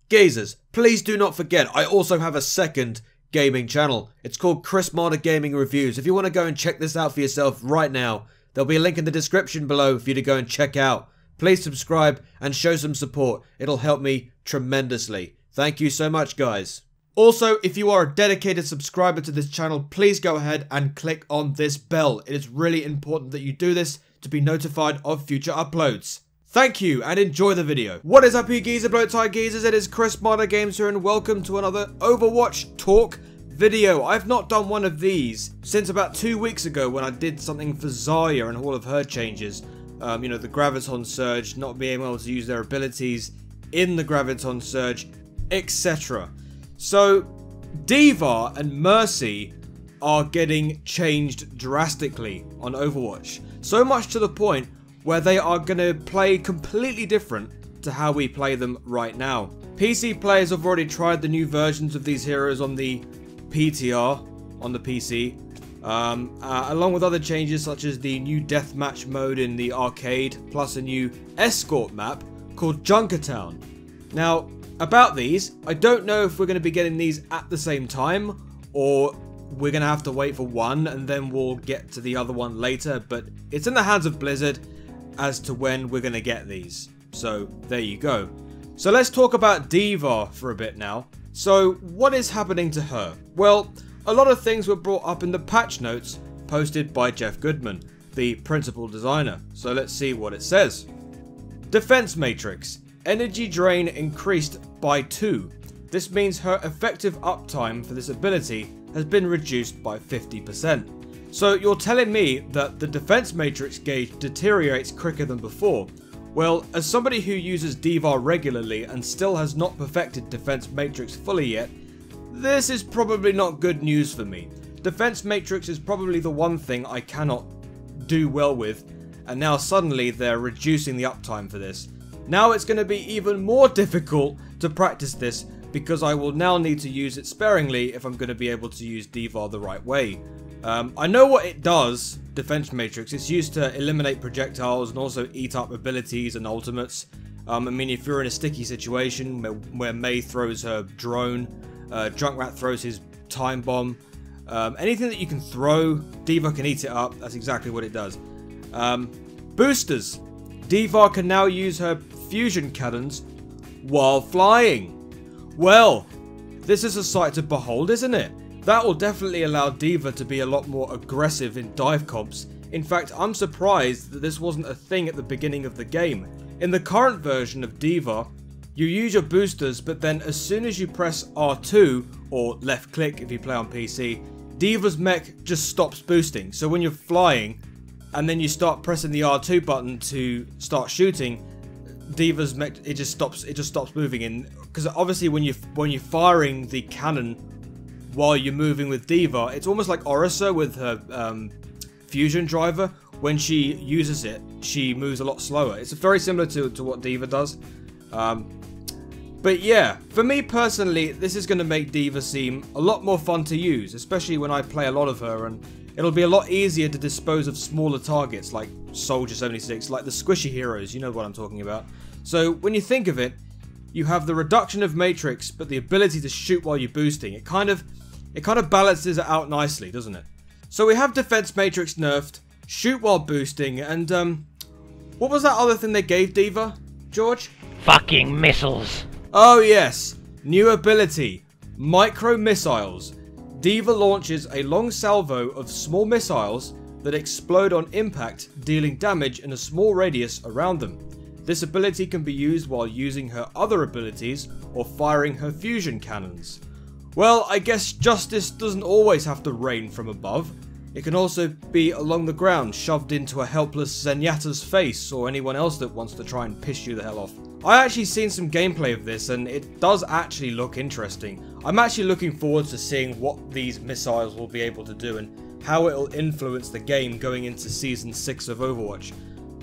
Gazers, please do not forget, I also have a second gaming channel. It's called Chrismadagaming Reviews. If you want to go and check this out for yourself right now, there'll be a link in the description below for you to go and check out. Please subscribe and show some support. It'll help me tremendously. Thank you so much, guys. Also, if you are a dedicated subscriber to this channel, please go ahead and click on this bell. It is really important that you do this to be notified of future uploads. Thank you, and enjoy the video. What is up, you geezer blow tie geezers? It is Chrismadagaming here, and welcome to another Overwatch talk video. I've not done one of these since about 2 weeks ago when I did something for Zarya and all of her changes. You know, the Graviton Surge, not being able to use their abilities in the Graviton Surge, etc. So, D.Va and Mercy are getting changed drastically on Overwatch. So much to the point where they are going to play completely different to how we play them right now. PC players have already tried the new versions of these heroes on the PTR, on the PC, along with other changes such as the new deathmatch mode in the arcade, plus a new escort map called Junkertown. Now, about these, I don't know if we're going to be getting these at the same time, or we're going to have to wait for one and then we'll get to the other one later, but it's in the hands of Blizzard as to when we're going to get these. So, there you go. So let's talk about D.Va for a bit now. So, what is happening to her? Well, a lot of things were brought up in the patch notes posted by Jeff Goodman, the principal designer. So let's see what it says. Defense Matrix. Energy drain increased by 2. This means her effective uptime for this ability has been reduced by 50%. So you're telling me that the defense matrix gauge deteriorates quicker than before? Well, as somebody who uses D.Va regularly and still has not perfected defense matrix fully yet, this is probably not good news for me. Defense matrix is probably the one thing I cannot do well with, and now suddenly they're reducing the uptime for this. Now it's going to be even more difficult to practice this because I will now need to use it sparingly if I'm going to be able to use D.Va the right way. I know what it does, Defense Matrix. It's used to eliminate projectiles and also eat up abilities and ultimates. I mean, if you're in a sticky situation where Mei throws her drone, Junkrat throws his time bomb, anything that you can throw, D.Va can eat it up. That's exactly what it does. Boosters. D.Va can now use her fusion cannons while flying. Well, this is a sight to behold, isn't it? That will definitely allow D.Va to be a lot more aggressive in dive comps. In fact, I'm surprised that this wasn't a thing at the beginning of the game. In the current version of D.Va, you use your boosters, but then as soon as you press R2, or left click if you play on PC, D.Va's mech just stops boosting. So when you're flying, and then you start pressing the R2 button to start shooting, D.Va's mech, it just stops moving. And because obviously when you're firing the cannon while you're moving with D.Va, it's almost like Orisa with her fusion driver. When she uses it, she moves a lot slower. It's very similar to what D.Va does. But yeah, for me personally, this is going to make D.Va seem a lot more fun to use, especially when I play a lot of her, and it'll be a lot easier to dispose of smaller targets like Soldier 76, like the squishy heroes, you know what I'm talking about. So when you think of it, you have the reduction of Matrix, but the ability to shoot while you're boosting. It kind of balances it out nicely, doesn't it? So we have Defense Matrix nerfed, shoot while boosting, and what was that other thing they gave D.Va, George? Fucking missiles. Oh yes, new ability, Micro Missiles. D.Va launches a long salvo of small missiles that explode on impact, dealing damage in a small radius around them. This ability can be used while using her other abilities or firing her fusion cannons. Well, I guess justice doesn't always have to rain from above. It can also be along the ground, shoved into a helpless Zenyatta's face, or anyone else that wants to try and piss you the hell off. I actually seen some gameplay of this, and it does actually look interesting. I'm actually looking forward to seeing what these missiles will be able to do, and how it will influence the game going into Season 6 of Overwatch.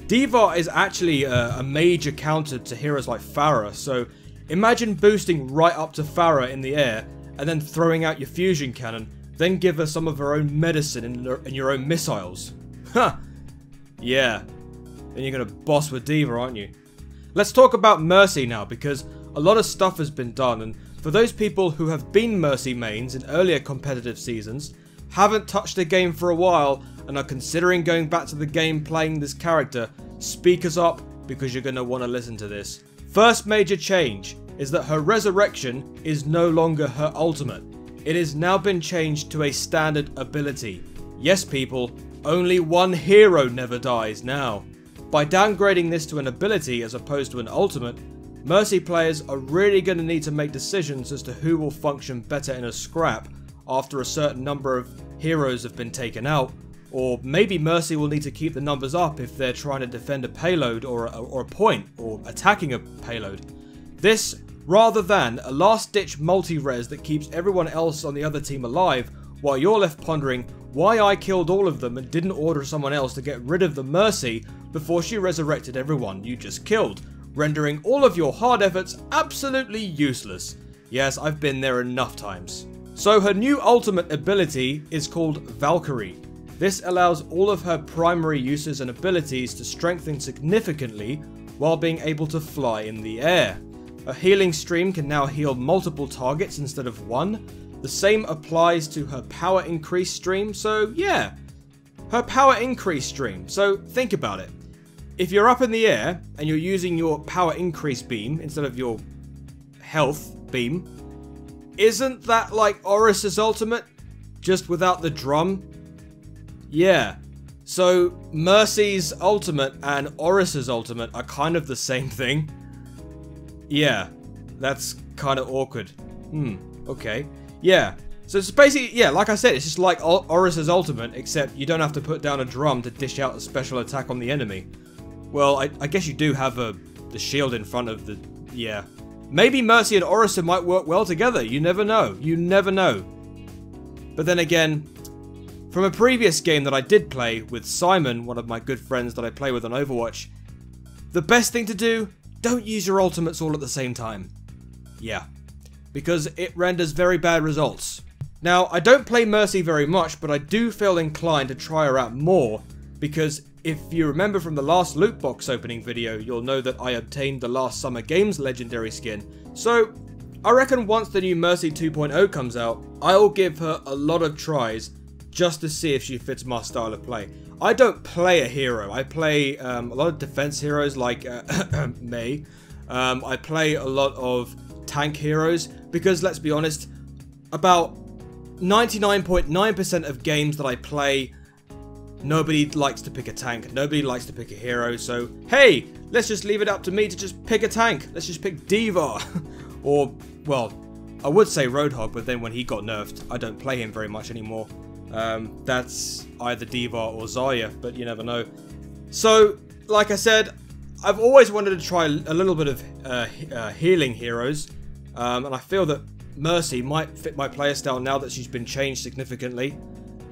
D.Va is actually a major counter to heroes like Pharah, so imagine boosting right up to Pharah in the air, and then throwing out your fusion cannon, then give her some of her own medicine in your own missiles. Huh. Yeah. Then you're gonna boss with D.Va, aren't you? Let's talk about Mercy now, because a lot of stuff has been done, and for those people who have been Mercy mains in earlier competitive seasons, haven't touched the game for a while, and are considering going back to the game playing this character, speak us up, because you're gonna want to listen to this. First major change is that her resurrection is no longer her ultimate. It has now been changed to a standard ability. Yes people, only one hero never dies now. By downgrading this to an ability as opposed to an ultimate, Mercy players are really going to need to make decisions as to who will function better in a scrap after a certain number of heroes have been taken out, or maybe Mercy will need to keep the numbers up if they're trying to defend a payload or a point, or attacking a payload. This, rather than a last-ditch multi-res that keeps everyone else on the other team alive, while you're left pondering why I killed all of them and didn't order someone else to get rid of the Mercy before she resurrected everyone you just killed, rendering all of your hard efforts absolutely useless. Yes, I've been there enough times. So her new ultimate ability is called Valkyrie. This allows all of her primary uses and abilities to strengthen significantly while being able to fly in the air. A healing stream can now heal multiple targets instead of one. The same applies to her power increase stream, so yeah, her power increase stream. So think about it. If you're up in the air and you're using your power increase beam instead of your health beam, isn't that like Oris's ultimate, just without the drum? Yeah. So Mercy's ultimate and Oris's ultimate are kind of the same thing. Yeah, that's kind of awkward. Okay. Yeah. So it's basically, yeah, like I said, it's just like Oris's ultimate, except you don't have to put down a drum to dish out a special attack on the enemy. Well, I guess you do have the shield in front of the... yeah. Maybe Mercy and Oris might work well together. You never know. You never know. But then again, from a previous game that I did play with Simon, one of my good friends that I play with on Overwatch, the best thing to do, don't use your ultimates all at the same time. Yeah. Because it renders very bad results. Now, I don't play Mercy very much, but I do feel inclined to try her out more, because if you remember from the last loot box opening video, you'll know that I obtained the last Summer Games legendary skin. So, I reckon once the new Mercy 2.0 comes out, I'll give her a lot of tries just to see if she fits my style of play. I don't play a hero. I play a lot of defense heroes like Mei. I play a lot of tank heroes because, let's be honest, about 99.9% of games that I play, nobody likes to pick a tank, nobody likes to pick a hero, so hey, let's just leave it up to me to just pick a tank. Let's just pick D.Va. Or, well, I would say Roadhog, but then when he got nerfed, I don't play him very much anymore. That's either D.Va or Zarya, but you never know. So, like I said, I've always wanted to try a little bit of healing heroes, and I feel that Mercy might fit my playstyle now that she's been changed significantly.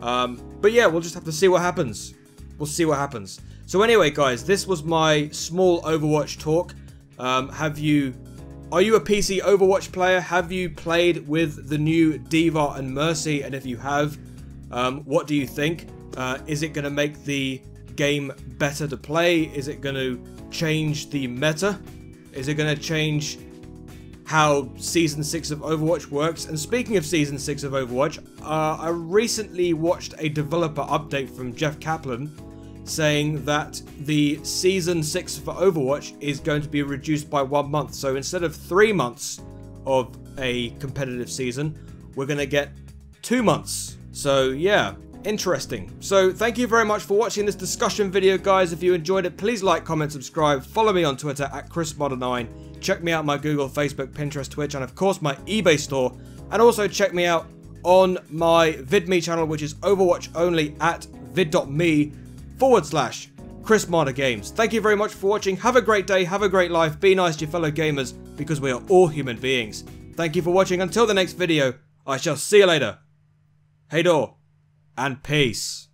But yeah, we'll just have to see what happens. We'll see what happens. So anyway, guys, this was my small Overwatch talk. Are you a PC Overwatch player? Have you played with the new D.Va and Mercy? And if you have, what do you think? Is it going to make the game better to play? Is it going to change the meta? Is it going to change how Season 6 of Overwatch works? And speaking of Season 6 of Overwatch, I recently watched a developer update from Jeff Kaplan saying that the Season 6 for Overwatch is going to be reduced by 1 month. So instead of 3 months of a competitive season, we're going to get 2 months. So yeah, interesting. So thank you very much for watching this discussion video, guys. If you enjoyed it, please like, comment, subscribe. Follow me on Twitter at Chrismadagaming. Check me out on my Google, Facebook, Pinterest, Twitch, and of course my eBay store. And also check me out on my Vidme channel, which is Overwatch only, at vid.me/ChrisMadaGames. Thank you very much for watching. Have a great day, have a great life, be nice to your fellow gamers, because we are all human beings. Thank you for watching. Until the next video, I shall see you later. Hey door, and peace.